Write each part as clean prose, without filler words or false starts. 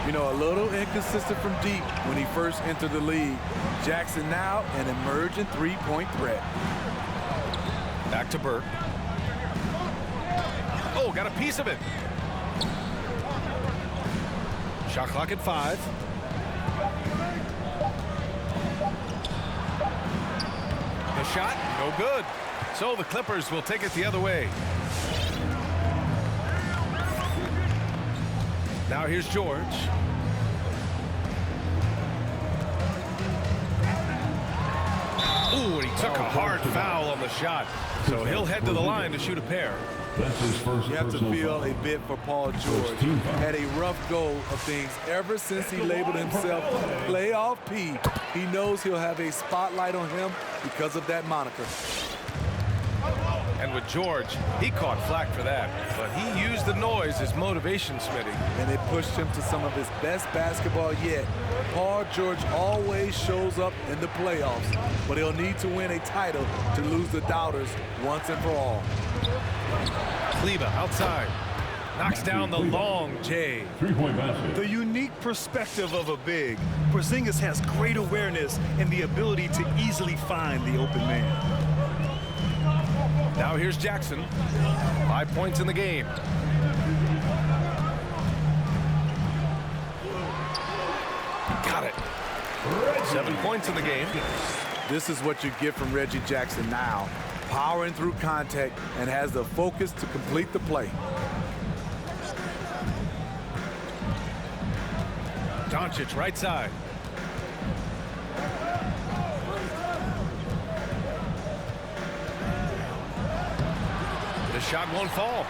You know, a little inconsistent from deep when he first entered the league. Jackson now an emerging three-point threat. Back to Burke. Oh, got a piece of it. Shot clock at 5. The shot, no good. So the Clippers will take it the other way. Now here's George. Ooh, and he took a hard foul on the shot. So he'll head to the line to shoot a pair. That's his first. You have to feel a bit for Paul George. Had a rough go of things ever since he labeled himself Playoff P. He knows he'll have a spotlight on him because of that moniker. And with George, he caught flack for that. But he used the noise as motivation, Smitty. And it pushed him to some of his best basketball yet. Paul George always shows up in the playoffs, but he'll need to win a title to lose the doubters once and for all. Kleba outside. Knocks down the long J. Three-point basket. The unique perspective of a big. Porzingis has great awareness and the ability to easily find the open man. Now here's Jackson. 5 points in the game. Got it. 7 points in the game. This is what you get from Reggie Jackson now. Powering through contact and has the focus to complete the play. Doncic right side. The shot won't fall.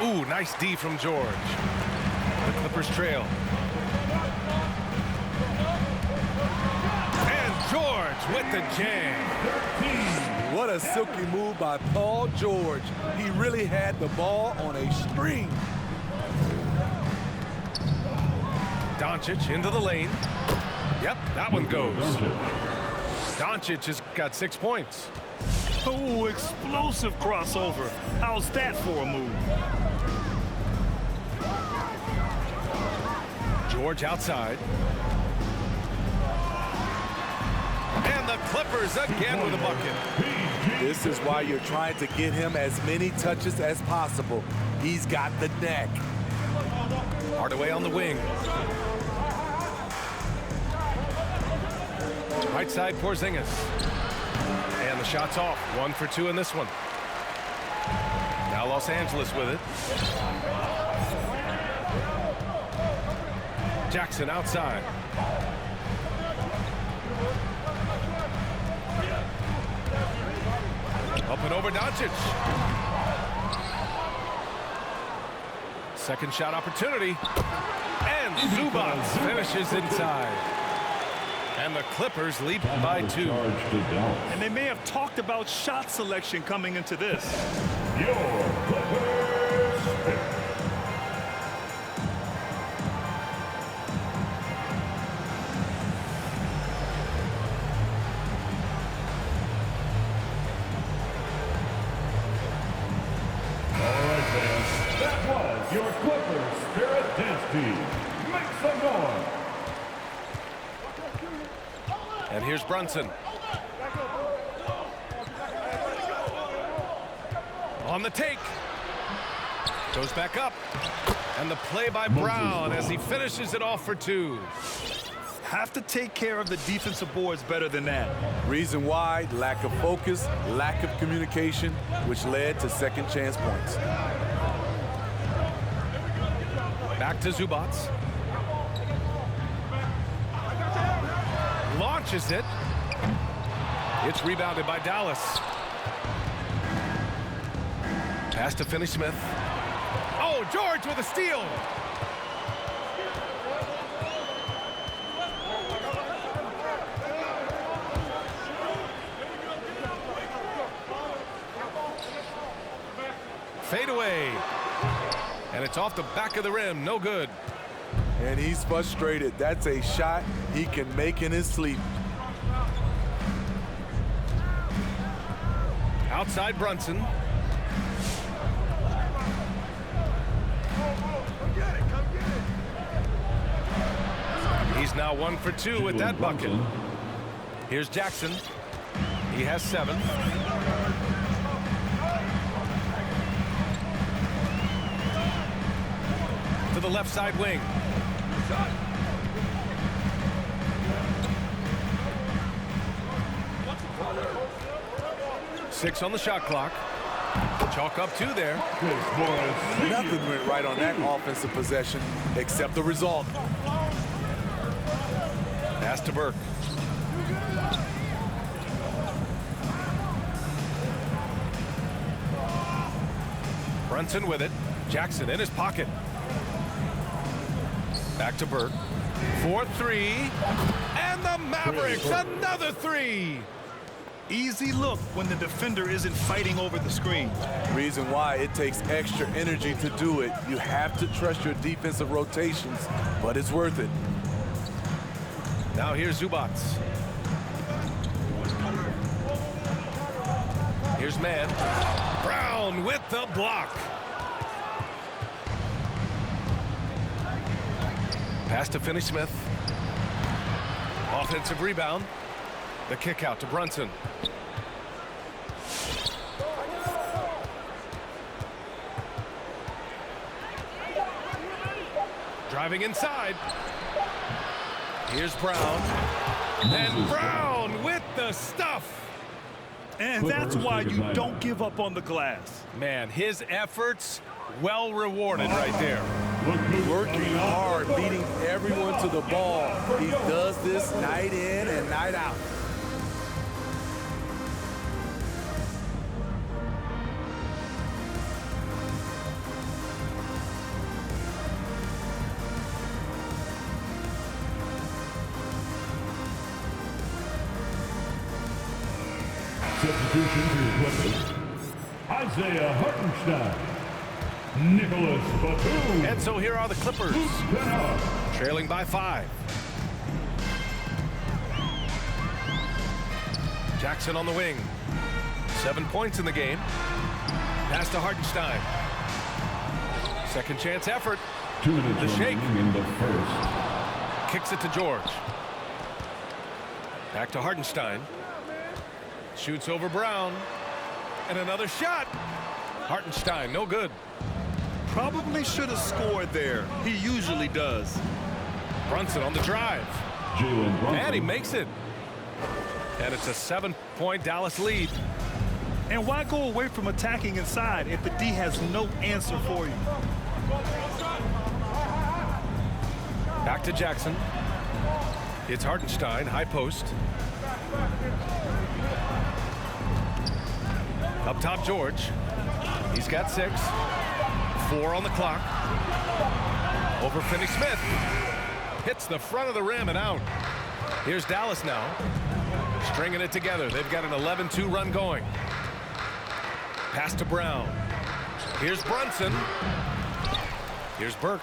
Ooh, nice D from George. The Clippers trail. And George with the jam. What a silky move by Paul George. He really had the ball on a string. Doncic into the lane. Yep, that one goes. Doncic has got 6 points. Oh, explosive crossover. How's that for a move? George outside. And the Clippers again with a bucket. This is why you're trying to get him as many touches as possible. He's got the neck. Hardaway on the wing. Right side, Porzingis. And the shot's off. 1 for 2 in this one. Now Los Angeles with it. Jackson outside. Up and over Doncic. Second shot opportunity. And Zubac finishes inside. And the Clippers lead by 2. And they may have talked about shot selection coming into this. Your Clippers pick. All right, fans. That was your Clippers Spirit Dance Team. Make some noise. And here's Brunson. On the take. Goes back up. And the play by Brown as he finishes it off for 2. Have to take care of the defensive boards better than that. Reason why, lack of focus, lack of communication, which led to second chance points. Back to Zubac. Launches it. It's rebounded by Dallas. Pass to Finney-Smith. Oh, George with a steal. Fade away. And it's off the back of the rim. No good. And he's frustrated. That's a shot he can make in his sleep. Outside Brunson. He's now 1 for 2 with that bucket. Here's Jackson. He has 7. To the left side wing. 6 on the shot clock. Chalk up 2 there. Nothing went right on that offensive possession except the result. Pass to Burke. Brunson with it. Jackson in his pocket. Back to Burke. 4-3. And the Mavericks, another 3. Easy look when the defender isn't fighting over the screen. Reason why it takes extra energy to do it. You have to trust your defensive rotations, but it's worth it. Now here's Zubats. Here's Mann. Brown with the block. Pass to Finney-Smith. Offensive rebound. The kick out to Brunson. Driving inside. Here's Brown. And Brown with the stuff. And that's why you don't give up on the glass. Man, his efforts well rewarded right there. Working hard, leading everyone to the ball. He does this night in and night out. Substitution to Clippers. Isaiah Hartenstein. Nicholas Batum. And so here are the Clippers, trailing by 5. Jackson on the wing. 7 points in the game. Pass to Hartenstein. Second chance effort. 2 minutes The shake. in the first. Kicks it to George. Back to Hartenstein. Shoots over Brown. And another shot. Hartenstein, no good. Probably should have scored there. He usually does. Brunson on the drive. Jalen Brunson. And he makes it. And it's a 7-point Dallas lead. And why go away from attacking inside if the D has no answer for you? Back to Jackson. It's Hartenstein, high post. Up top, George. He's got 6. 4 on the clock. Over Finney-Smith. Hits the front of the rim and out. Here's Dallas now. Stringing it together. They've got an 11-2 run going. Pass to Brown. Here's Brunson. Here's Burke.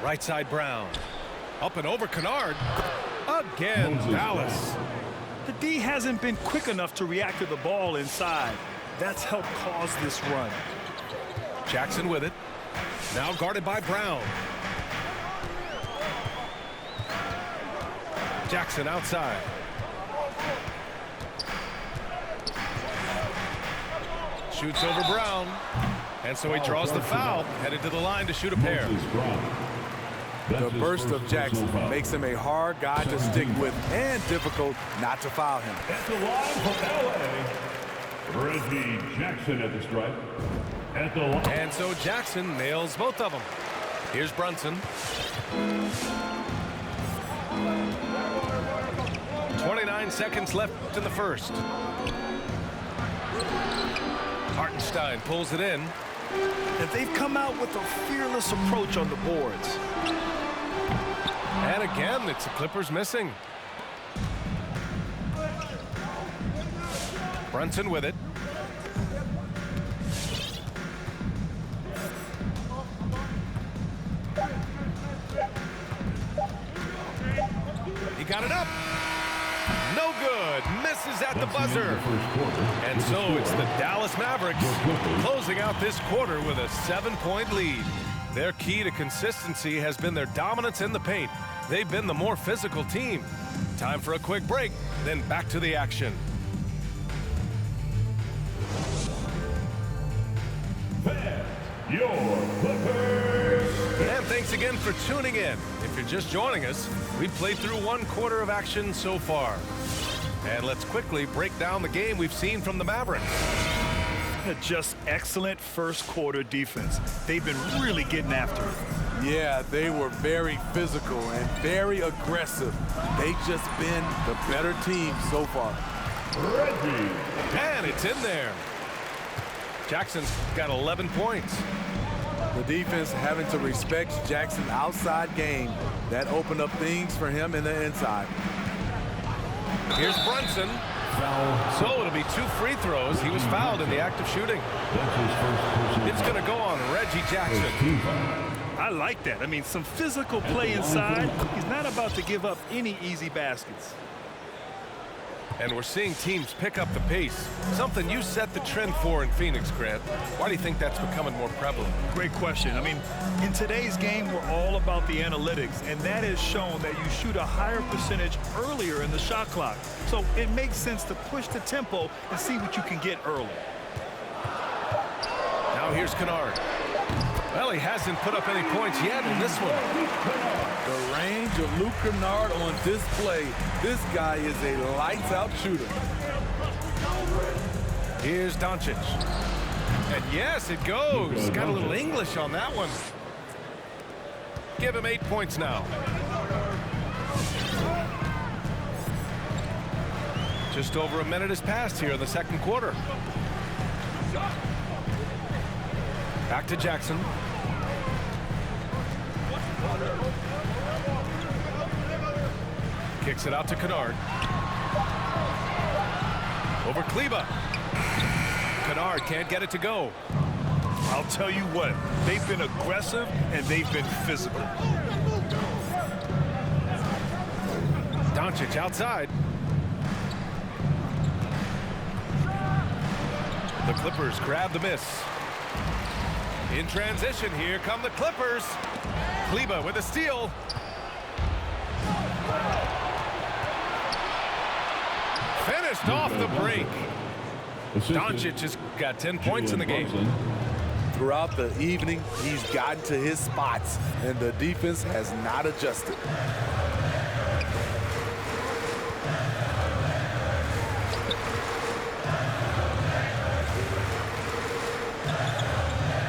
Right side Brown. Up and over Kennard. Again, Dallas. The D hasn't been quick enough to react to the ball inside. That's helped cause this run. Jackson with it. Now guarded by Brown. Jackson outside. Shoots over Brown. And so he draws the foul. Headed to the line to shoot a pair. The burst of Jackson makes him a hard guy to stick with and difficult not to foul him. At the line from LA, Reggie Jackson at the stripe. At the line. And so Jackson nails both of them. Here's Brunson. 29 seconds left in the first. Hartenstein pulls it in. And they've come out with a fearless approach on the boards. And again, it's the Clippers missing. Brunson with it. He got it up. No good. Misses at the buzzer. And so it's the Dallas Mavericks closing out this quarter with a 7-point lead. Their key to consistency has been their dominance in the paint. They've been the more physical team. Time for a quick break, then back to the action. Fans, your Clippers. And thanks again for tuning in. If you're just joining us, we've played through 1 quarter of action so far. And let's quickly break down the game we've seen from the Mavericks. Just excellent first quarter defense. They've been really getting after it. Yeah, they were very physical and very aggressive. They've just been the better team so far. Reggie. And it's in there. Jackson's got 11 points. The defense having to respect Jackson's outside game. That opened up things for him in the inside. Here's Brunson. So it'll be 2 free throws. He was fouled in the act of shooting. It's going to go on Reggie Jackson. I like that. I mean, some physical play inside. He's not about to give up any easy baskets. And we're seeing teams pick up the pace. Something you set the trend for in Phoenix, Grant. Why do you think that's becoming more prevalent? Great question. I mean, in today's game, we're all about the analytics, and that has shown that you shoot a higher percentage earlier in the shot clock. So it makes sense to push the tempo and see what you can get early. Now here's Kennard. Well, he hasn't put up any points yet in this one. The range of Luke Kennard on display. This guy is a lights-out shooter. Here's Doncic. And yes, it goes. Got a little English on that one. Give him 8 points now. Just over a minute has passed here in the second quarter. Back to Jackson. Kicks it out to Kennard. Over Kleba. Kennard can't get it to go. I'll tell you what, they've been aggressive and they've been physical. Doncic outside. The Clippers grab the miss. In transition, here come the Clippers. Kleba with a steal. Finished off the break. Doncic has got 10 points in the game. Throughout the evening, he's gotten to his spots, and the defense has not adjusted.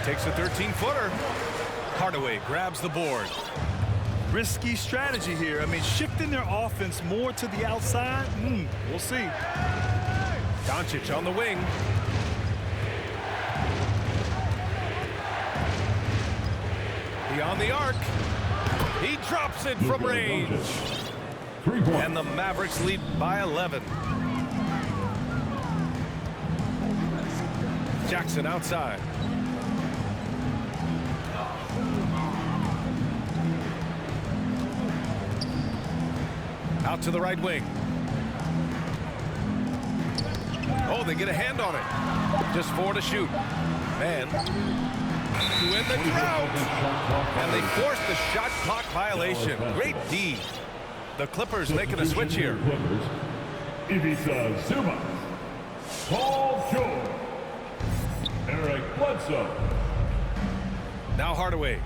Takes a 13-footer. Hardaway grabs the board. Risky strategy here. I mean, shifting their offense more to the outside, we'll see. Doncic on the wing. Beyond the arc. He drops it from range. And the Mavericks lead by 11. Jackson outside. Out to the right wing. Oh, they get a hand on it. Just 4 to shoot. Man. To win the drought. And they force the shot clock violation. Great D. The Clippers making a switch here. Ivica Zuma. Paul George. Eric Bledsoe. Now Hardaway.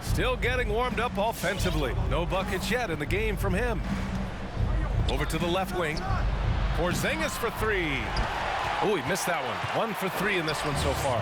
Still getting warmed up offensively. No buckets yet in the game from him. Over to the left wing. Porzingis for 3. Oh, he missed that one. 1 for 3 in this one so far.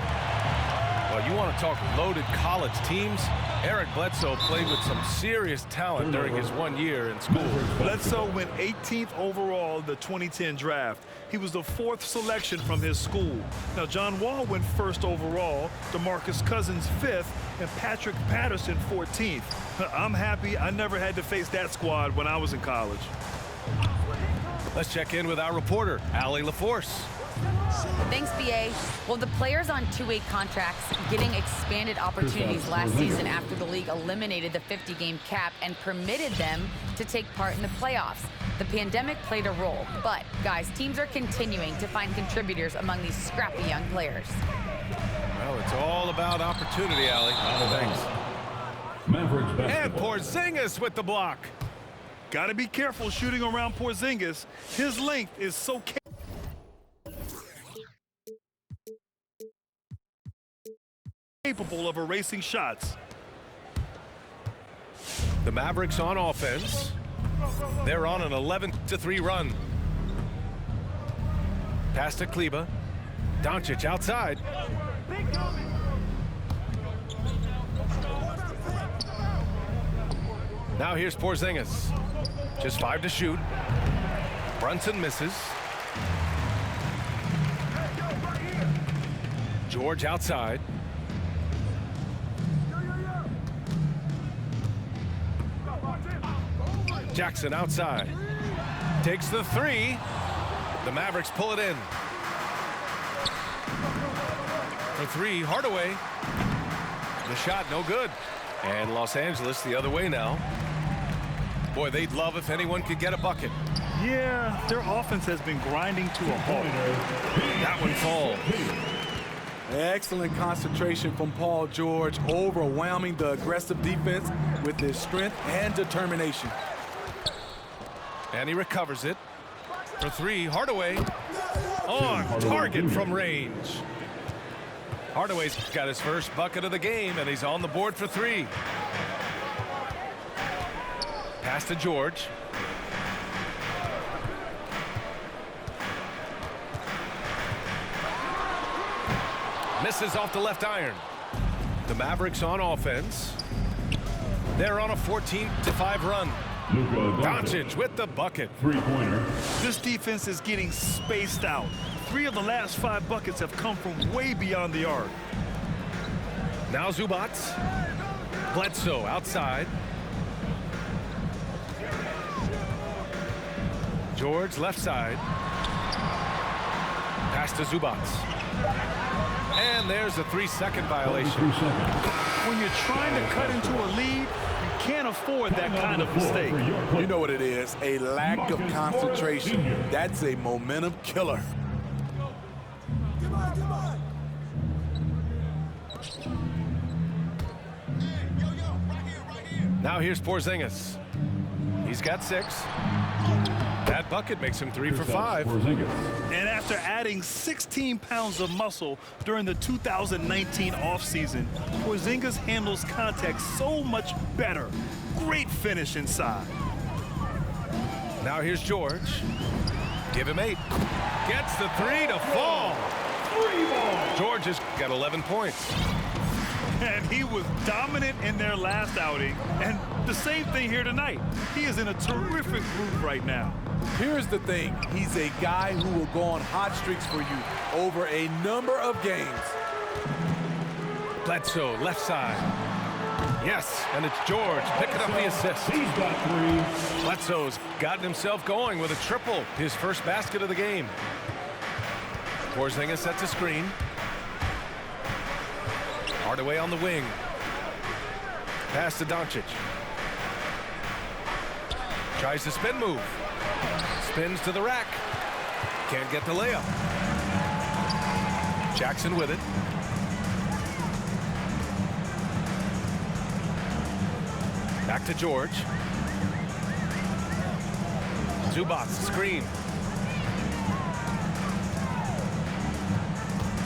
Well, you want to talk loaded college teams? Eric Bledsoe played with some serious talent during his 1 year in school. Bledsoe went 18th overall in the 2010 draft. He was the 4th selection from his school. Now, John Wall went 1st overall, DeMarcus Cousins 5th, and Patrick Patterson 14th. I'm happy I never had to face that squad when I was in college. Let's check in with our reporter, Allie LaForce. Thanks, BA. Well, the players on two-way contracts getting expanded opportunities last season after the league eliminated the 50-game cap and permitted them to take part in the playoffs. The pandemic played a role, but, guys, teams are continuing to find contributors among these scrappy young players. Well, it's all about opportunity, Allie. Thanks. Mavericks And basketball. Porzingis with the block. Got to be careful shooting around Porzingis. His length is so capable of erasing shots. The Mavericks on offense. They're on an 11-3 run. Pass to Kleba. Doncic outside. Now here's Porzingis. Just 5 to shoot. Brunson misses. George outside. Jackson outside. Takes the 3. The Mavericks pull it in. For 3, Hardaway. The shot no good. And Los Angeles the other way now. Boy, they'd love if anyone could get a bucket. Yeah, their offense has been grinding to a halt. That one falls. Excellent concentration from Paul George, overwhelming the aggressive defense with his strength and determination. And he recovers it. For 3, Hardaway. On target from range. Hardaway's got his first bucket of the game, and he's on the board for 3. Pass to George. Misses off the left iron. The Mavericks on offense. They're on a 14-5 run. Doncic with the bucket. Three-pointer. This defense is getting spaced out. 3 of the last 5 buckets have come from way beyond the arc. Now Zubac. Bledsoe outside. George left side. Pass to Zubac. And there's a 3-second violation. 3 seconds. When you're trying to cut into a lead, you can't afford that kind of mistake. You know what it is, a lack of concentration. That's a momentum killer. Now here's Porzingis. He's got 6. That bucket makes him 3 for 5. And after adding 16 pounds of muscle during the 2019 offseason, Porzingis handles contact so much better. Great finish inside. Now here's George. Give him 8. Gets the 3 to fall. George has got 11 points. And he was dominant in their last outing. And the same thing here tonight. He is in a terrific groove right now. Here's the thing. He's a guy who will go on hot streaks for you over a number of games. Bledsoe left side. Yes, and it's George picking up the assist. He's got 3. Bledsoe's gotten himself going with a triple, his first basket of the game. Porzingis sets a screen. Hardaway on the wing. Pass to Doncic. Tries the spin move. Spins to the rack. Can't get the layup. Jackson with it. Back to George. Zubac screen.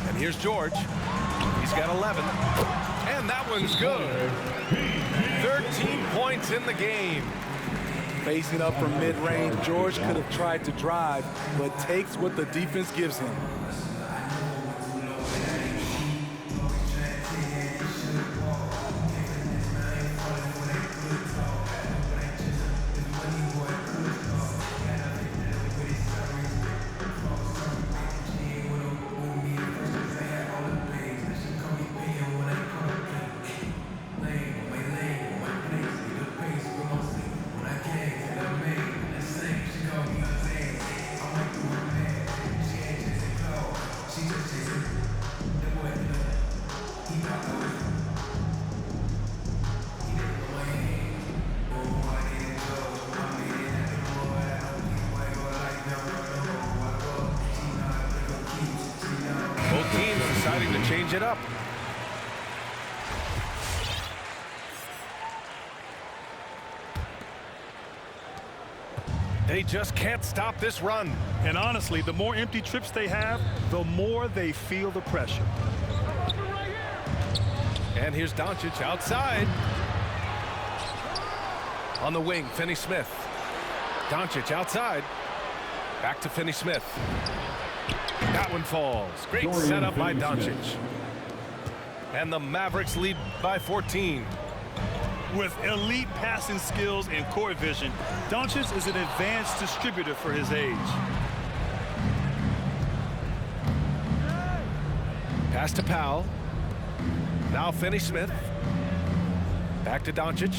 And here's George. He's got 11. And that one's good. 13 points in the game. Facing up from mid-range, George could have tried to drive, but takes what the defense gives him. Both teams deciding to change it up. They just can't stop this run. And honestly, the more empty trips they have, the more they feel the pressure. And here's Doncic outside. On the wing, Finney-Smith. Doncic outside. Back to Finney-Smith. That one falls. Great setup by Doncic. And the Mavericks lead by 14. With elite passing skills and court vision, Doncic is an advanced distributor for his age. Pass to Powell. Now Finney-Smith. Back to Doncic.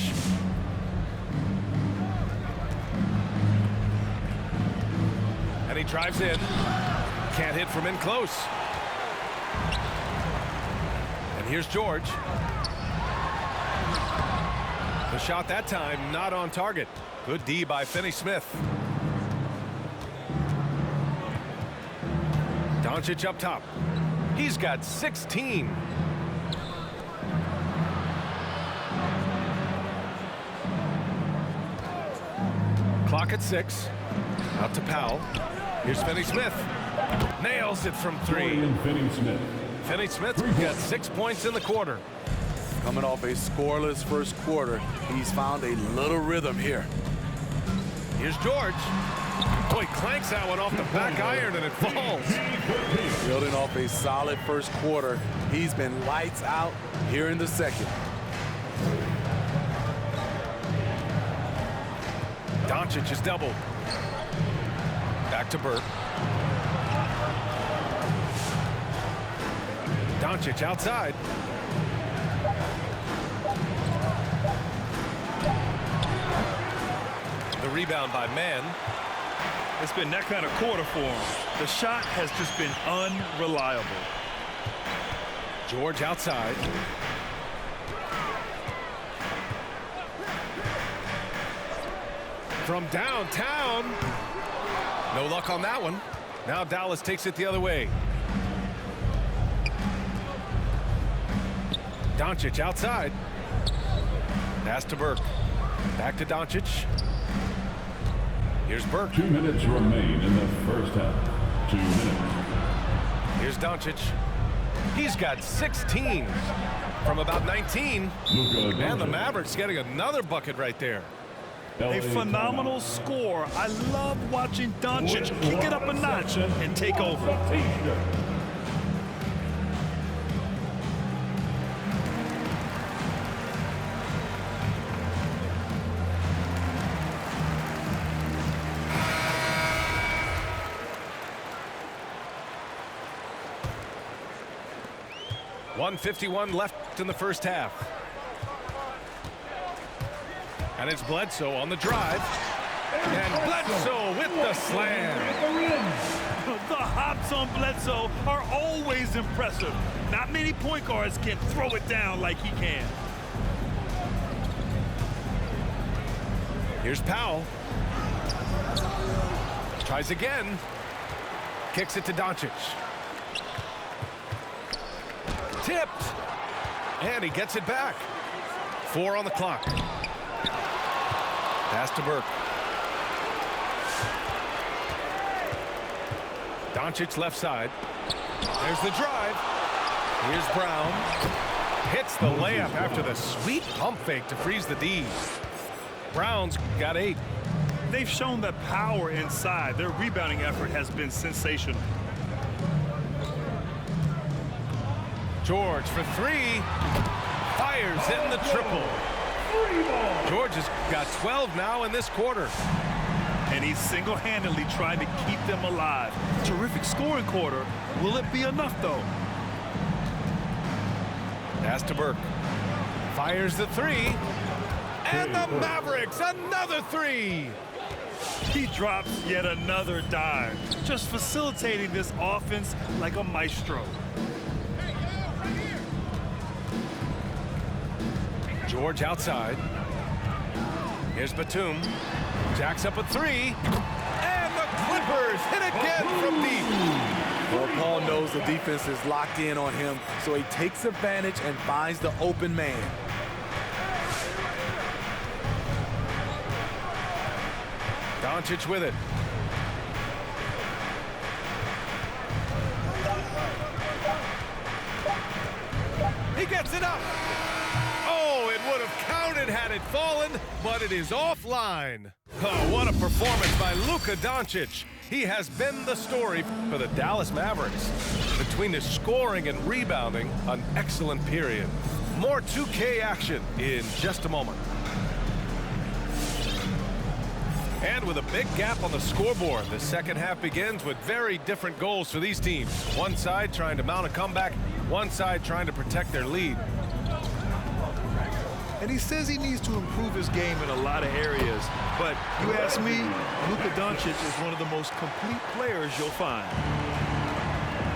And he drives in. Can't hit from in close. And here's George. The shot that time not on target. Good D by Finney-Smith. Doncic up top. He's got 16. Clock at 6. Out to Powell. Here's Finney-Smith. Nails it from 3. Finney-Smith. Finney-Smith got 6 points in the quarter. Coming off a scoreless first quarter, he's found a little rhythm here. Here's George. Boy, clanks that one off the back iron and it falls. Building off a solid first quarter, he's been lights out here in the second. Doncic is doubled. Back to Burke. Doncic outside. The rebound by Mann. It's been that kind of quarter for him. The shot has just been unreliable. George outside. From downtown. No luck on that one. Now Dallas takes it the other way. Doncic outside. Pass to Burke. Back to Doncic. Here's Burke. 2 minutes remain in the first half. 2 minutes. Here's Doncic. He's got 16 from about 19. And the Mavericks getting another bucket right there. A phenomenal score. I love watching Doncic kick it up a notch and take over. .151 left in the first half. And it's Bledsoe on the drive. And Bledsoe with the slam. The hops on Bledsoe are always impressive. Not many point guards can throw it down like he can. Here's Powell. Tries again. Kicks it to Doncic. Tipped. And he gets it back. 4 on the clock. Pass to Burke. Doncic left side. There's the drive. Here's Brown. Hits the layup after the sweet pump fake to freeze the D. Brown's got 8. They've shown that power inside. Their rebounding effort has been sensational. George for 3. Fires in the triple. George has got 12 now in this quarter. And he's single-handedly trying to keep them alive. Terrific scoring quarter. Will it be enough, though? Pass to Burke. Fires the 3. And the Mavericks, another 3. He drops yet another dime. Just facilitating this offense like a maestro. George outside. Here's Batum. Jacks up a 3. And the Clippers hit again from deep. Well, Paul knows the defense is locked in on him, so he takes advantage and finds the open man. Doncic with it. He gets it up. Oh, it would have counted had it fallen, but it is offline. Oh, what a performance by Luka Doncic. He has been the story for the Dallas Mavericks. Between his scoring and rebounding, an excellent period. More 2K action in just a moment. And with a big gap on the scoreboard, the second half begins with very different goals for these teams. One side trying to mount a comeback, one side trying to protect their lead. And he says he needs to improve his game in a lot of areas. But you ask me, Luka Doncic is one of the most complete players you'll find.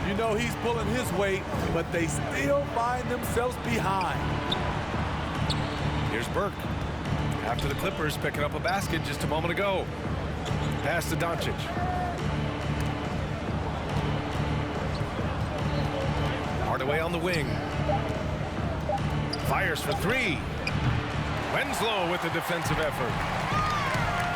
You know he's pulling his weight, but they still find themselves behind. Here's Burke. After the Clippers picking up a basket just a moment ago. Pass to Doncic. Hardaway on the wing. Fires for three. Winslow with the defensive effort.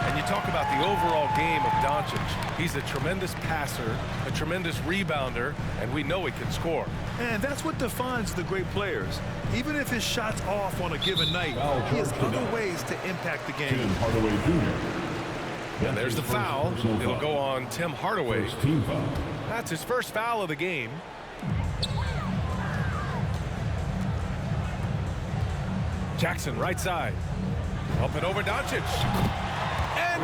And you talk about the overall game of Doncic. He's a tremendous passer, a tremendous rebounder, and we know he can score. And that's what defines the great players. Even if his shot's off on a given night, he has other ways to impact the game. Tim Hardaway Jr. And there's the foul. It'll go on Tim Hardaway. Team foul. That's his first foul of the game. Jackson, right side. Up and over Doncic. And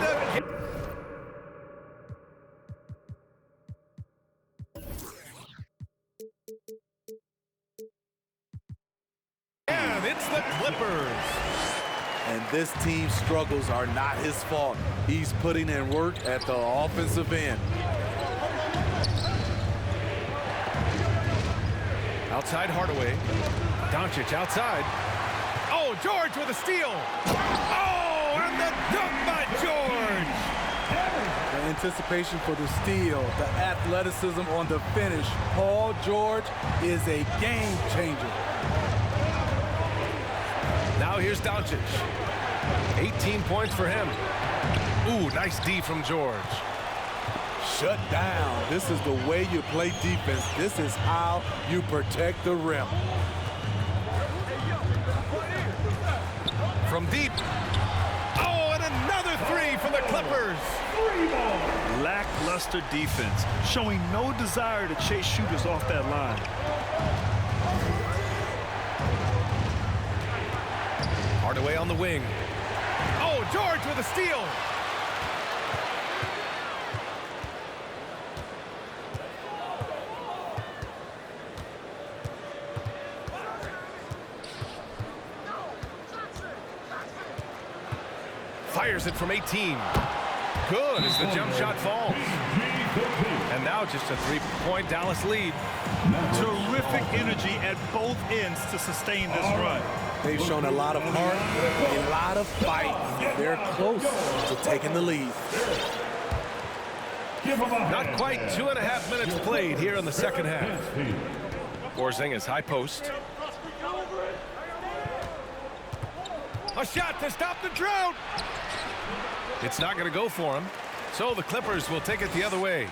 it's the Clippers. And this team's struggles are not his fault. He's putting in work at the offensive end. Outside Hardaway. Doncic outside. Oh, George with a steal. Oh, and the dunk by George. The anticipation for the steal, the athleticism on the finish. Paul George is a game changer. Now here's Doncic. 18 points for him. Ooh, nice D from George. Shut down. This is the way you play defense. This is how you protect the rim. From deep. Oh, and another three for the Clippers. Lackluster defense, showing no desire to chase shooters off that line. Hardaway on the wing. Oh, George with a steal. Fires it from 18. Good as the jump shot falls. And now just a three-point Dallas lead. Terrific energy at both ends to sustain this run. They've shown a lot of heart, a lot of fight. They're close to taking the lead. Not quite 2.5 minutes played here in the second half. Porzingis high post. A shot to stop the drought. It's not going to go for him. So the Clippers will take it the other way.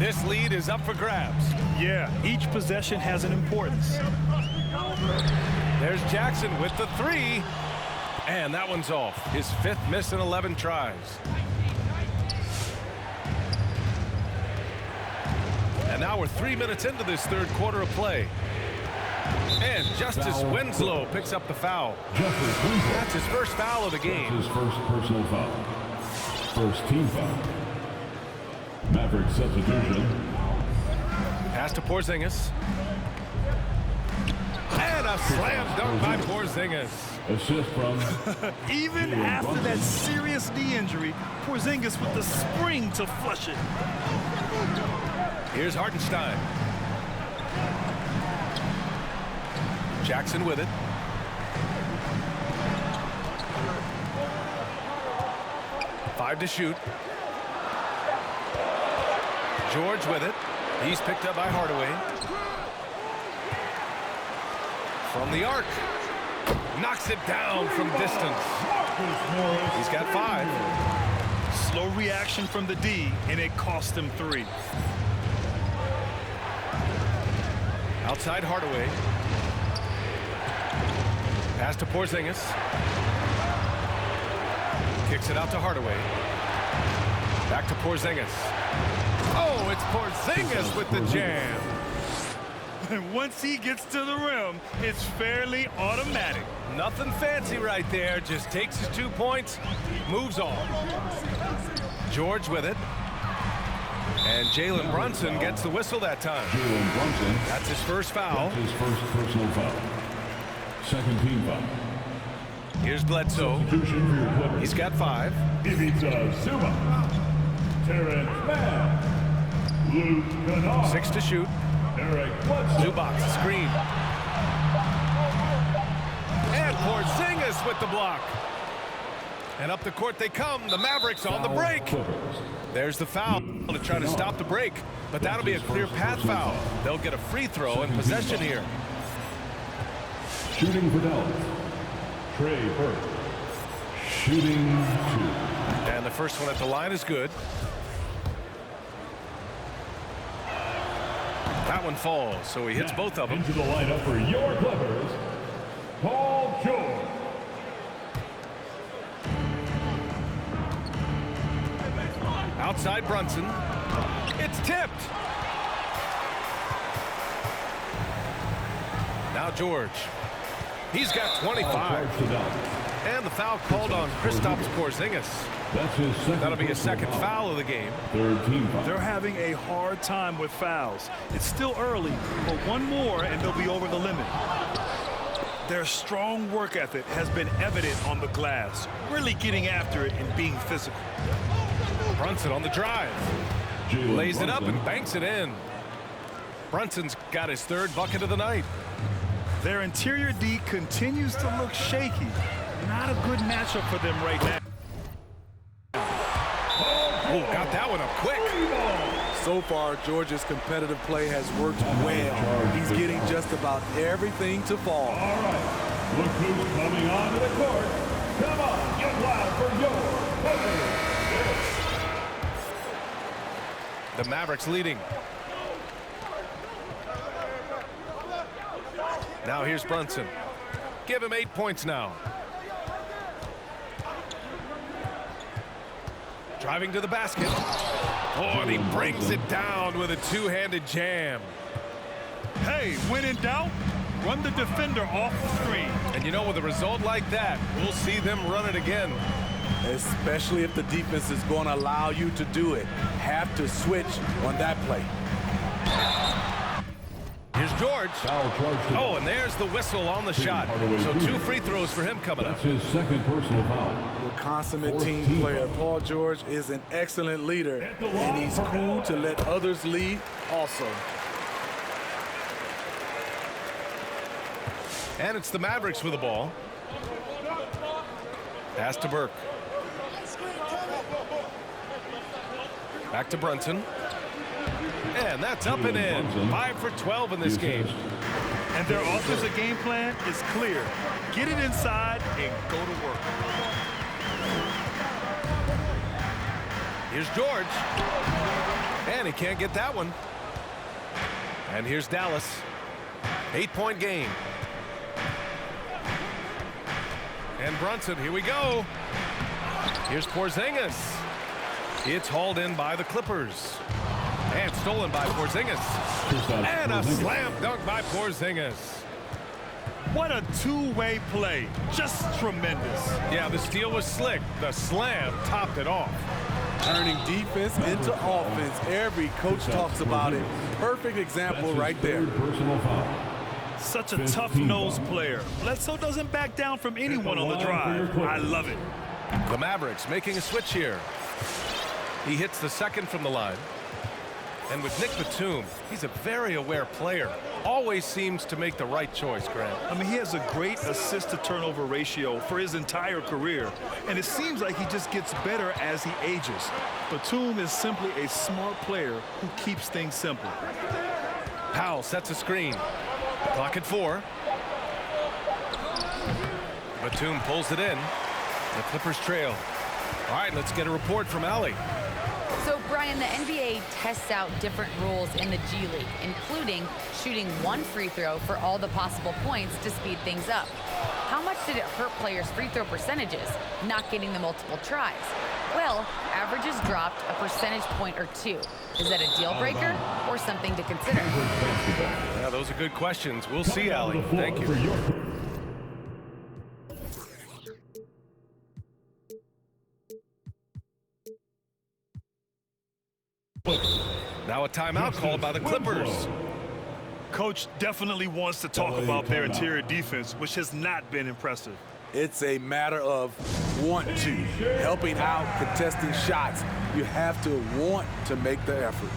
This lead is up for grabs. Yeah, each possession has an importance. There's Jackson with the three. And that one's off. His fifth miss in 11 tries. And now we're 3 minutes into this third quarter of play. And Justice Winslow picks up the foul. That's his first foul of the game. His first personal foul. First team foul. Maverick substitution. Pass to Porzingis. And a slam dunk by Porzingis. Assist from... Even after that serious knee injury, Porzingis with the spring to flush it. Here's Hartenstein. Jackson with it. Five to shoot. George with it. He's picked up by Hardaway. From the arc. Knocks it down from distance. He's got 5. Slow reaction from the D, and it cost him 3. Outside Hardaway. Pass to Porzingis. Kicks it out to Hardaway. Back to Porzingis. Oh, it's Porzingis with the jam. And once he gets to the rim, it's fairly automatic. Nothing fancy right there. Just takes his 2 points, moves on. George with it. And Jalen Brunson gets the whistle that time. Jalen Brunson. That's his first foul. That's his first personal foul. Second team foul. Here's Bledsoe. Substitution for your Clippers. He's got 5. Ivica Zuma. Terrence Mann. Luke Kennard. 6 to shoot. Eric Bledsoe. Zubac screen. And Porzingis with the block. And up the court they come. The Mavericks on the break. There's the foul to try to stop the break. But that'll be a clear path foul. They'll get a free throw and possession here. Shooting for Dallas. Trey Burke. Shooting 2. And the first one at the line is good. That one falls, so he hits both of them. Into the lineup for your Clippers, Paul George. Outside Brunson. It's tipped. Now George. He's got 25. And the foul called on Kristaps Porzingis. That's his second. That'll be his second foul of the game. Third team foul. They're having a hard time with fouls. It's still early, but one more and they'll be over the limit. Their strong work ethic has been evident on the glass, really getting after it and being physical. Brunson on the drive. Lays it up and banks it in. Brunson's got his 3rd bucket of the night. Their interior D continues to look shaky. Not a good matchup for them right now. Oh, got that one up quick. So far, Georgia's competitive play has worked well. He's getting just about everything to fall. All right. Look who's coming onto the court. Come on, get loud for your Clippers. The Mavericks leading. Now here's Brunson. Give him 8 points now. Driving to the basket. Oh, and he brings it down with a 2-handed jam. Hey, when in doubt, run the defender off the screen. And you know, with a result like that, we'll see them run it again. Especially if the defense is going to allow you to do it. Have to switch on that play. Here's George. Oh, and there's the whistle on the shot. So 2 free throws for him coming up. That's his second personal foul. The consummate team player, Paul George, is an excellent leader, and he's cool to let others lead also. And it's the Mavericks with the ball. Pass to Burke. Back to Brunson. And that's up and in. 5 for 12 in this game. And their offensive game plan is clear. Get it inside and go to work. Here's George. And he can't get that one. And here's Dallas. 8-point game. And Brunson, here we go. Here's Porzingis. It's hauled in by the Clippers. And stolen by Porzingis. And a slam dunk by Porzingis. What a two-way play. Just tremendous. Yeah, the steal was slick. The slam topped it off. Turning defense into offense. Every coach talks about it. Perfect example right there. Such a tough-nosed player. Bledsoe doesn't back down from anyone on the drive. I love it. The Mavericks making a switch here. He hits the second from the line. And with Nick Batum, he's a very aware player. Always seems to make the right choice, Grant. I mean, he has a great assist-to-turnover ratio for his entire career. And it seems like he just gets better as he ages. Batum is simply a smart player who keeps things simple. Powell sets a screen. Clock at 4. Batum pulls it in. The Clippers trail. All right, let's get a report from Allie. So, Brian, the NBA tests out different rules in the G League, including shooting one free throw for all the possible points to speed things up. How much did it hurt players' free throw percentages, not getting the multiple tries? Well, averages dropped a percentage point or two. Is that a deal breaker or something to consider? Yeah, those are good questions. We'll see, Allie. Thank you. Now a timeout called by the Clippers. Coach definitely wants to talk about their interior defense, which has not been impressive. It's a matter of want to, helping out, contesting shots. You have to want to make the effort.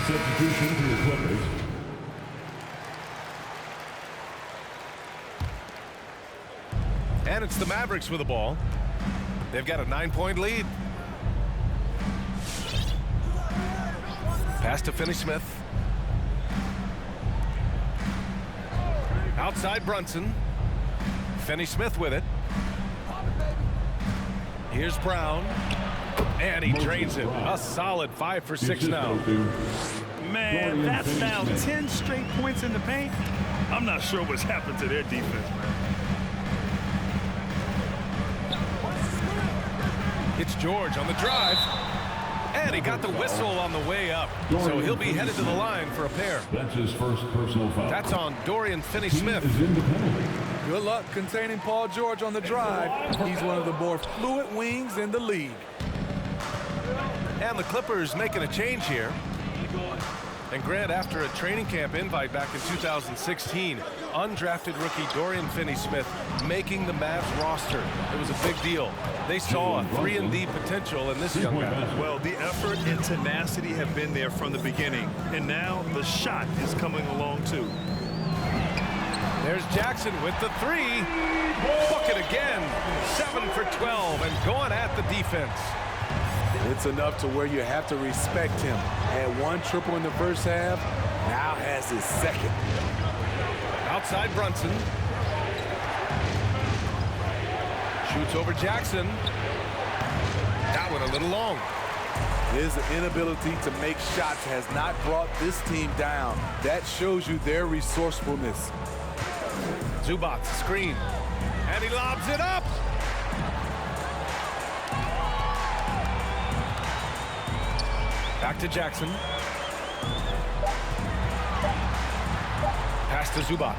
Substitution for the Clippers. And it's the Mavericks with the ball. They've got a 9-point lead. Pass to Finney-Smith. Outside Brunson. Finney-Smith with it. Here's Brown. And he drains it. A solid 5 for 6 now. Man, that's now 10 straight points in the paint. I'm not sure what's happened to their defense, man. It's George on the drive. And he got the whistle on the way up. So he'll be headed to the line for a pair. That's his first personal foul. That's on Dorian Finney-Smith. Is in the penalty. Good luck containing Paul George on the drive. He's one of the more fluid wings in the league. And the Clippers making a change here. And Grant, after a training camp invite back in 2016, undrafted rookie Dorian Finney-Smith making the Mavs roster. It was a big deal. They saw a 3-and-D potential in this young man. Well, the effort and tenacity have been there from the beginning. And now the shot is coming along, too. There's Jackson with the 3. Bucket again. 7 for 12 and going at the defense. It's enough to where you have to respect him. Had one triple in the first half, now has his second. Outside Brunson. Shoots over Jackson. That one a little long. His inability to make shots has not brought this team down. That shows you their resourcefulness. Zubac screen. And he lobs it up. Back to Jackson. Pass to Zubac.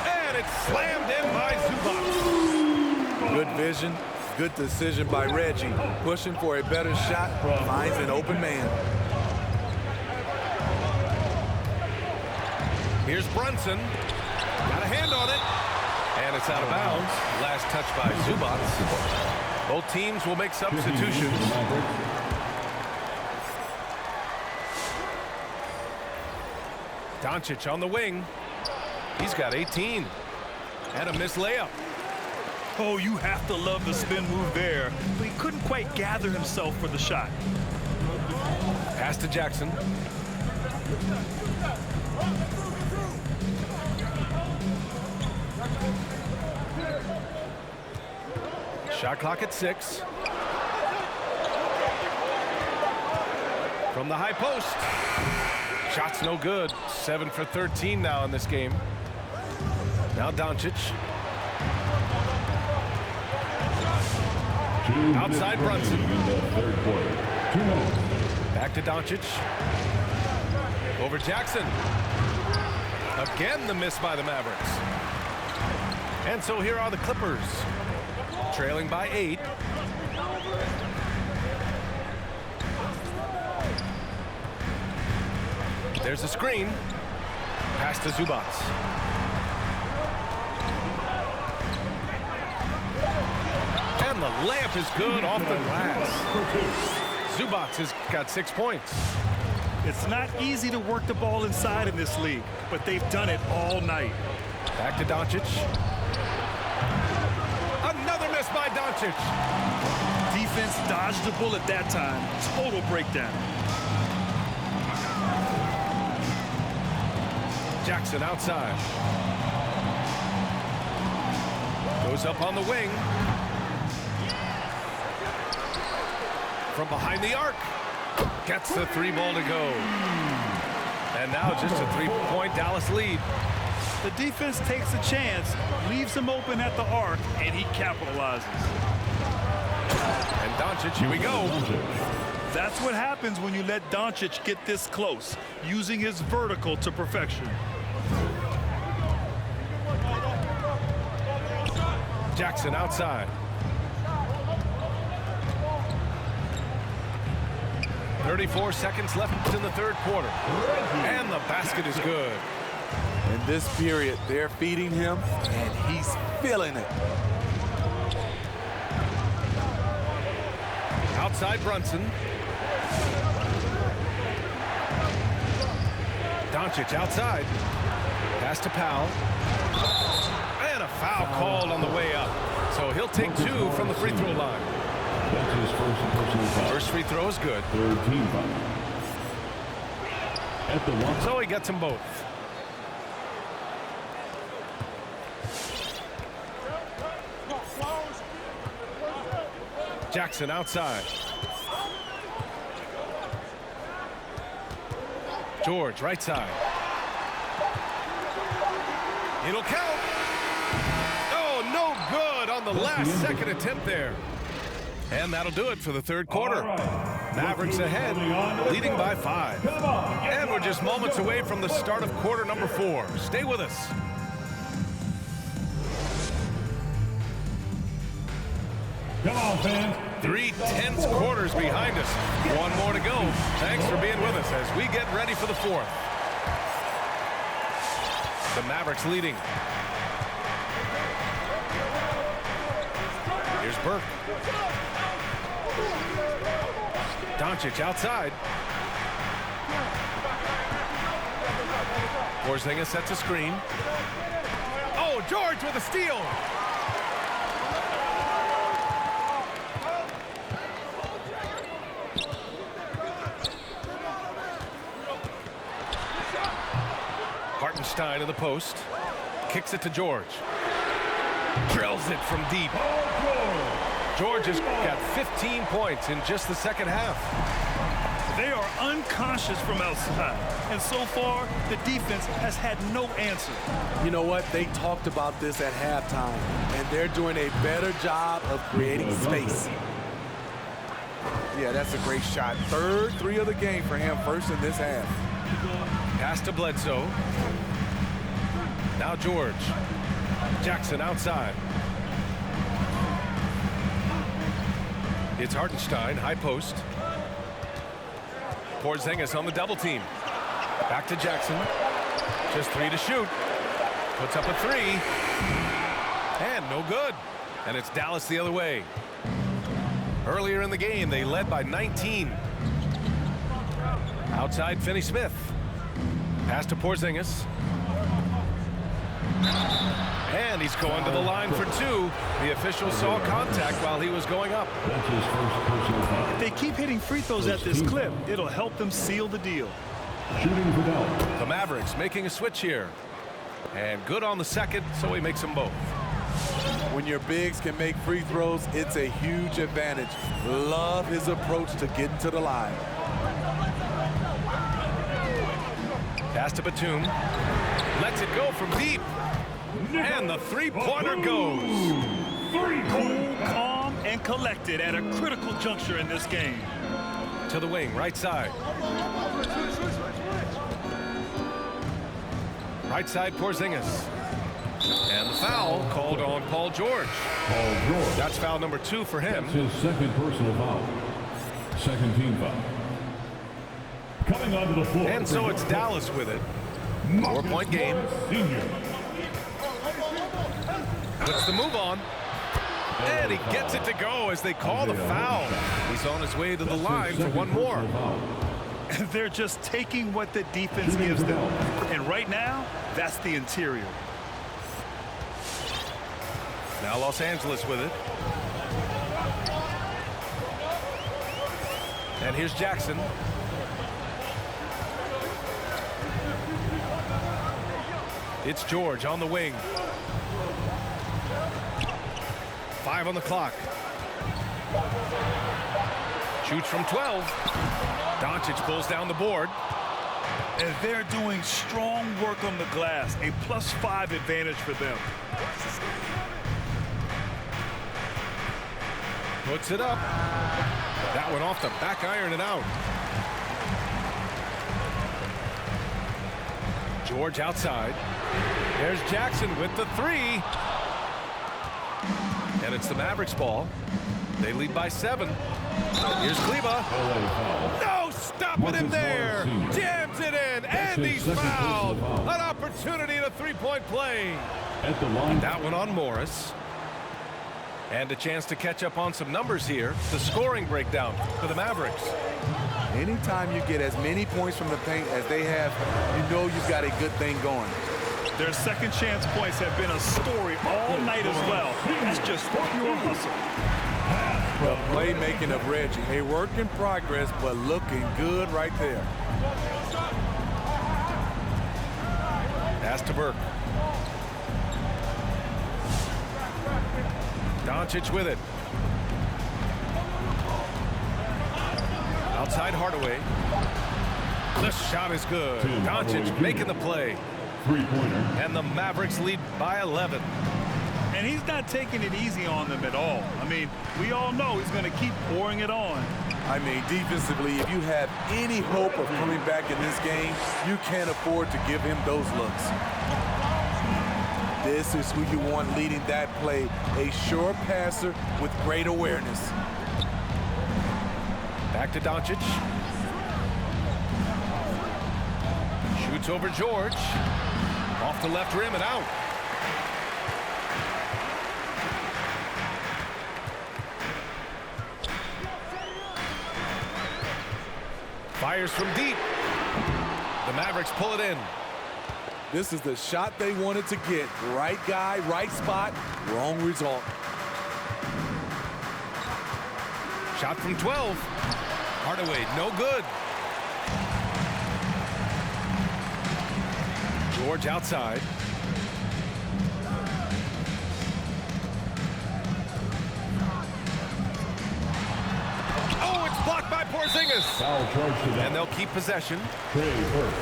And it's slammed in by Zubac. Good vision, good decision by Reggie. Pushing for a better shot, finds an open man. Here's Brunson. Got a hand on it. And it's out of bounds. Last touch by Zubac. Both teams will make substitutions. Doncic on the wing. He's got 18. And a missed layup. Oh, you have to love the spin move there. But he couldn't quite gather himself for the shot. Pass to Jackson. Shot clock at 6. From the high post. Shot's no good. 7 for 13 now in this game. Now Doncic. Outside Brunson. Back to Doncic. Over Jackson. Again the miss by the Mavericks. And so here are the Clippers. Trailing by 8. There's a screen. Pass to Zubac. And the layup is good off the glass. Zubac has got 6 points. It's not easy to work the ball inside in this league, but they've done it all night. Back to Doncic. Another miss by Doncic. Defense dodged the bullet that time. Total breakdown. Jackson outside. Goes up on the wing. From behind the arc. Gets the 3 ball to go. And now just a 3-point Dallas lead. The defense takes a chance, leaves him open at the arc, and he capitalizes. And Doncic, here we go. That's what happens when you let Doncic get this close, using his vertical to perfection. Jackson outside. 34 seconds left in the third quarter. And the basket is good. In this period, they're feeding him, and he's feeling it. Outside Brunson. Doncic outside. Pass to Powell. And a foul called on the way up. So he'll take 2 from the free throw line. That's his first personal foul. First free throw is good. Third team foul. At the one. So he gets them both. Jackson outside. George right side. It'll count. Oh, no good on the last second attempt there. And that'll do it for the third quarter. Mavericks ahead, leading by 5. And we're just moments away from the start of quarter number 4. Stay with us. Come on, fans. 3 tense quarters behind us. 1 more to go. Thanks for being with us as we get ready for the 4th. The Mavericks leading. Here's Burke. Doncic outside. Porzingis sets a screen. Oh, George with a steal. Hartenstein in the post. Kicks it to George. Drills it from deep. George has got 15 points in just the second half. They are unconscious from outside, and so far, the defense has had no answer. You know what? They talked about this at halftime, and they're doing a better job of creating space. Yeah, that's a great shot. Third 3 of the game for him, first in this half. Pass to Bledsoe. Now George. Jackson outside. It's Hartenstein, high post. Porzingis on the double team. Back to Jackson. Just 3 to shoot. Puts up a 3. And no good. And it's Dallas the other way. Earlier in the game, they led by 19. Outside Finney-Smith. Pass to Porzingis. And he's going to the line for 2. The official saw contact while he was going up. That's his first personal foul. If they keep hitting free throws at this clip, it'll help them seal the deal. Shooting for Dallas. The Mavericks making a switch here. And good on the second, so he makes them both. When your bigs can make free throws, it's a huge advantage. Love his approach to getting to the line. Pass to Batum. Lets it go from deep. And the 3-pointer goes. Cool, calm, and collected at a critical juncture in this game. To the wing, right side. Right side, Porzingis. And the foul called on Paul George. Paul George. That's foul number 2 for him. That's his second personal foul. Second team foul. Coming onto the floor. And so it's Dallas with it. 4-point game. Senior. Puts the move on. And he gets it to go as they call the foul. He's on his way to the line for 1 more. They're just taking what the defense gives them. And right now, that's the interior. Now Los Angeles with it. And here's Jackson. It's George on the wing. 5 on the clock. Shoots from 12. Doncic pulls down the board. And they're doing strong work on the glass. A +5 advantage for them. Puts it up. That one off the back iron and out. George outside. There's Jackson with the 3. And it's the Mavericks ball. They lead by 7. Here's Kleba. No, stopping him there. Jams it in, and he's fouled. An opportunity at a 3-point play. At the line. That one on Morris. And a chance to catch up on some numbers here. The scoring breakdown for the Mavericks. Anytime you get as many points from the paint as they have, you know you've got a good thing going. Their second chance points have been a story all night as well. That's just pure hustle. The playmaking of Reggie, a work in progress, but looking good right there. Pass to Burke. Doncic with it. Outside Hardaway. The shot is good. Doncic making the play. Three-pointer. And the Mavericks lead by 11. And he's not taking it easy on them at all. I mean, we all know he's going to keep pouring it on. I mean, defensively, if you have any hope of coming back in this game, you can't afford to give him those looks. This is who you want leading that play, a sure passer with great awareness. Back to Doncic. Shoots over George. Off the left rim and out. Fires from deep. The Mavericks pull it in. This is the shot they wanted to get. Right guy, right spot, wrong result. Shot from 12. Hardaway, no good. George outside. Oh, it's blocked by Porzingis. Foul charge to that. And they'll keep possession. Trey Burke.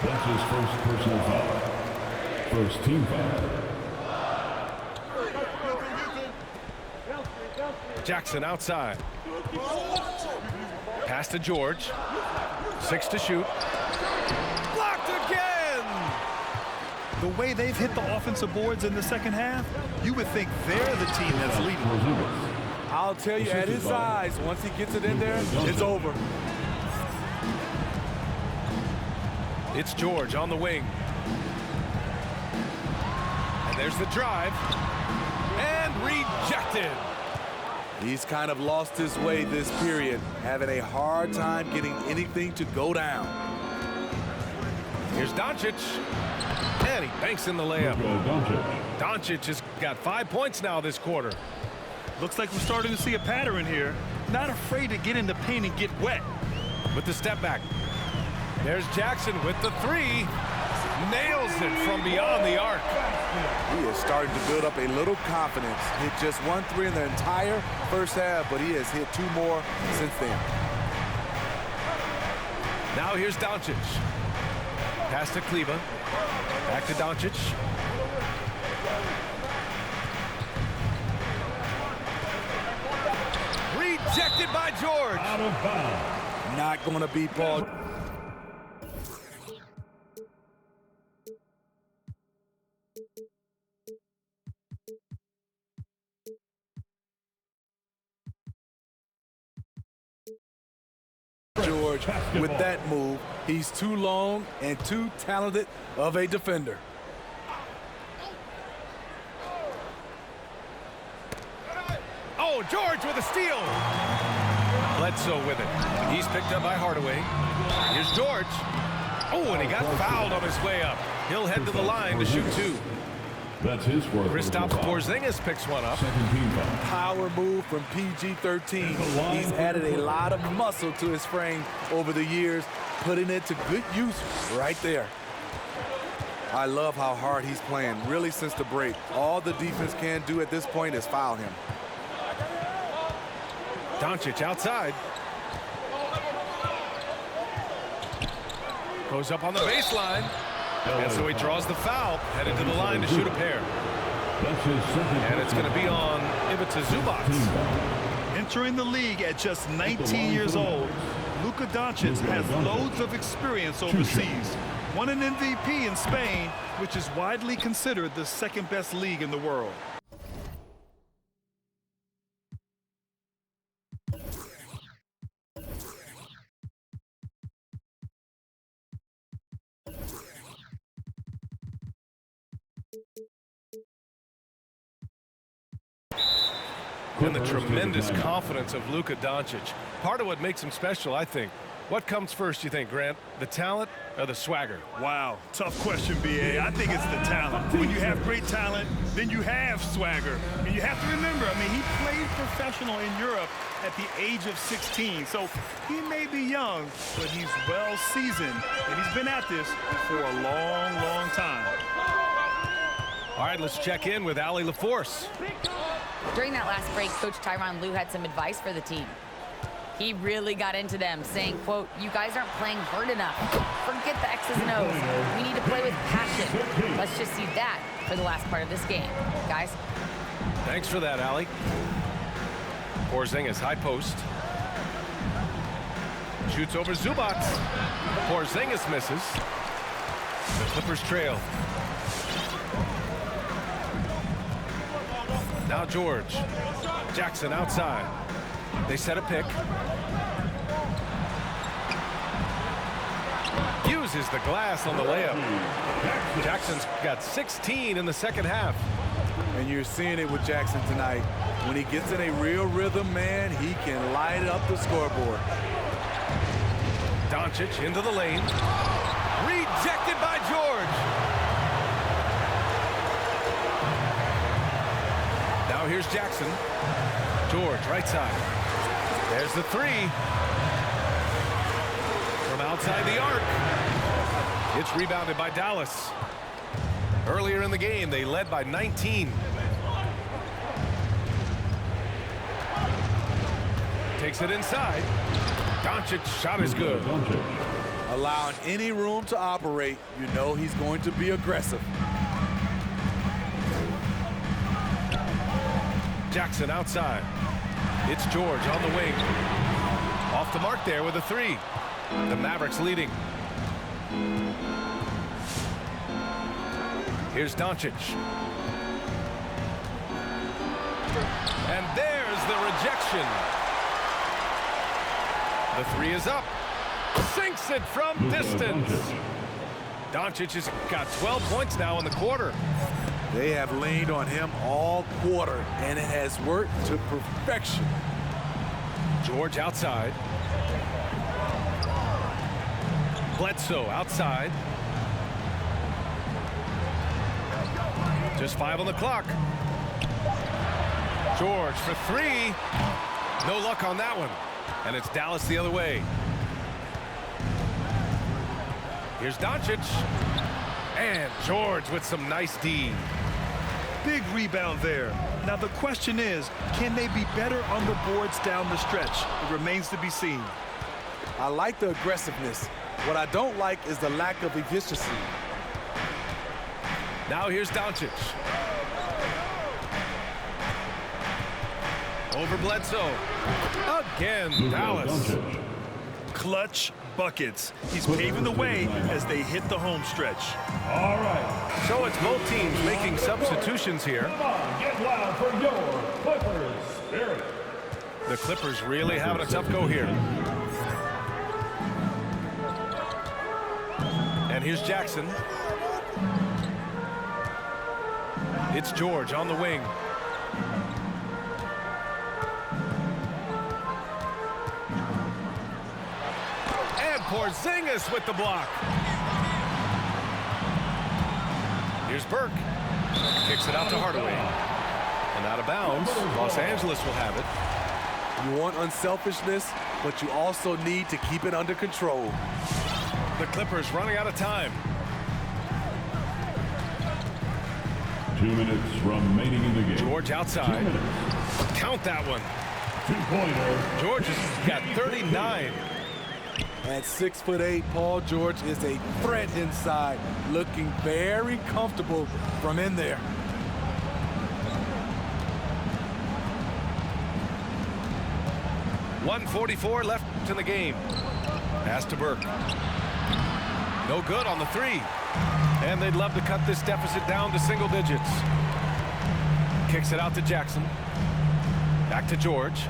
That's his first personal foul. First team foul. Jackson outside. Pass to George. 6 to shoot. Blocked again! The way they've hit the offensive boards in the second half, you would think they're the team that's leading. I'll tell you, at his size, once he gets it in there, it's over. It's George on the wing. And there's the drive. And rejected. He's kind of lost his way this period, having a hard time getting anything to go down. Here's Doncic. And he banks in the layup. Doncic has got 5 points now this quarter. Looks like we're starting to see a pattern here. Not afraid to get in the paint and get wet. With the step back. There's Jackson with the 3. Nails it from beyond the arc. He is starting to build up a little confidence. Hit just 1 3 in the entire first half, but he has hit 2 more since then. Now here's Doncic. Pass to Kleba. Back to Doncic. Rejected by George. Out of bounds. Not going to be ball. George, with that move, he's too long and too talented of a defender. Oh, George with a steal. Bledsoe with it. He's picked up by Hardaway. Here's George. Oh, and he got fouled on his way up. He'll head to the line to shoot 2. That's his fourth. Kristaps Porzingis picks one up. Power move from PG-13. He's added a lot of muscle to his frame over the years, putting it to good use right there. I love how hard he's playing, really since the break. All the defense can do at this point is foul him. Doncic outside. Goes up on the baseline. And so he draws the foul, headed to the line to shoot a pair. And it's going to be on Ivica Zubac. Entering the league at just 19 years old, Luka Doncic has loads of experience overseas. Won an MVP in Spain, which is widely considered the second-best league in the world. And the tremendous confidence of Luka Doncic. Part of what makes him special, I think. What comes first, you think, Grant? The talent or the swagger? Wow, tough question, B.A. I think it's the talent. When you have great talent, then you have swagger. And you have to remember, I mean, he played professional in Europe at the age of 16. So he may be young, but he's well seasoned. And he's been at this for a long, long time. All right, let's check in with Allie LaForce. During that last break, Coach Tyronn Lue had some advice for the team. He really got into them, saying, quote, "You guys aren't playing hard enough. Forget the X's and O's. We need to play with passion. Let's just see that for the last part of this game, guys." Thanks for that, Allie. Porzingis, high post. Shoots over Zubac. Porzingis misses. The Clippers trail. Now George. Jackson outside. They set a pick. Uses the glass on the layup. Jackson's got 16 in the second half. And you're seeing it with Jackson tonight. When he gets in a real rhythm, man, he can light up the scoreboard. Doncic into the lane. Rejected by George. Now here's Jackson. George, right side. There's the three. From outside the arc. It's rebounded by Dallas. Earlier in the game, they led by 19. Takes it inside. Doncic's shot is good. Allowing any room to operate, you know he's going to be aggressive. Jackson outside. It's George on the wing. Off the mark there with a three. The Mavericks leading. Here's Doncic. And there's the rejection. The three is up. Sinks it from distance. Doncic has got 12 points now in the quarter. They have leaned on him all quarter, and it has worked to perfection. George outside. Bledsoe outside. Just 5 on the clock. George for three. No luck on that one. And it's Dallas the other way. Here's Doncic. And George with some nice D. Big rebound there. Now the question is, can they be better on the boards down the stretch? It remains to be seen. I like the aggressiveness. What I don't like is the lack of efficiency. Now here's Doncic. Over Bledsoe. Again, Dallas. Clutch buckets. He's paving the way as they hit the home stretch. All right. So it's both teams making substitutions here. Come on, get loud for your Clippers Spirit. The Clippers really having a tough go here. And here's Jackson. It's George on the wing. Porzingis with the block. Here's Burke. Kicks it out to Hardaway. And out of bounds. Los Angeles will have it. You want unselfishness, but you also need to keep it under control. The Clippers running out of time. 2 minutes remaining in the game. George outside. 2 minutes. Count that one. Two-pointer. George has got 39. At 6'8", Paul George is a threat inside, looking very comfortable from in there. .144 left in the game. Pass to Burke. No good on the three. And they'd love to cut this deficit down to single digits. Kicks it out to Jackson. Back to George.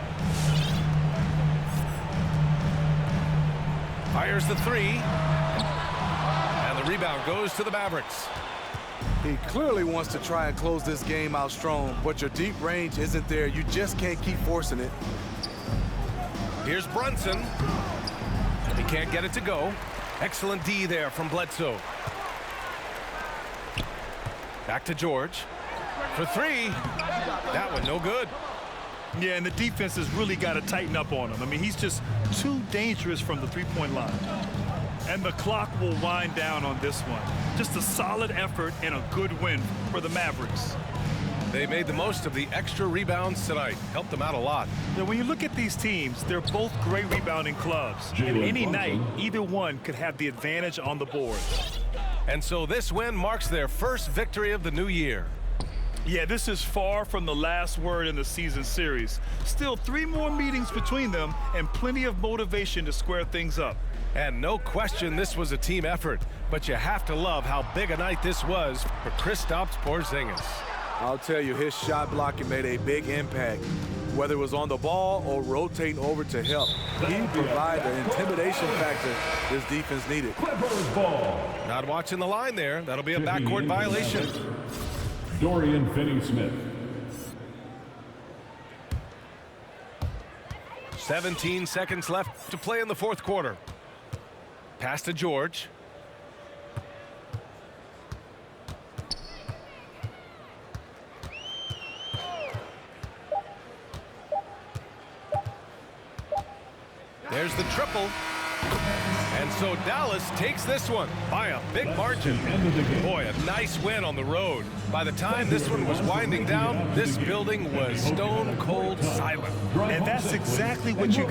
Fires the three. And the rebound goes to the Mavericks. He clearly wants to try and close this game out strong, but your deep range isn't there. You just can't keep forcing it. Here's Brunson. He can't get it to go. Excellent D there from Bledsoe. Back to George. For three. That one no good. Yeah, and the defense has really got to tighten up on him. I mean, he's just too dangerous from the three-point line. And the clock will wind down on this one. Just a solid effort and a good win for the Mavericks. They made the most of the extra rebounds tonight. Helped them out a lot. Now, when you look at these teams, they're both great rebounding clubs. And any night, either one could have the advantage on the board. And so this win marks their first victory of the new year. Yeah, this is far from the last word in the season series. Still 3 more meetings between them and plenty of motivation to square things up. And no question this was a team effort. But you have to love how big a night this was for Kristaps Porzingis. I'll tell you, his shot blocking made a big impact. Whether it was on the ball or rotating over to help, he provided the intimidation factor this defense needed. Clippers ball. Not watching the line there. That'll be a backcourt violation. Dorian Finney-Smith. 17 seconds left to play in the fourth quarter. Pass to George. There's the triple. And so Dallas takes this one by a big margin. Boy, a nice win on the road. By the time this one was winding down, this building was stone cold silent. And that's exactly what you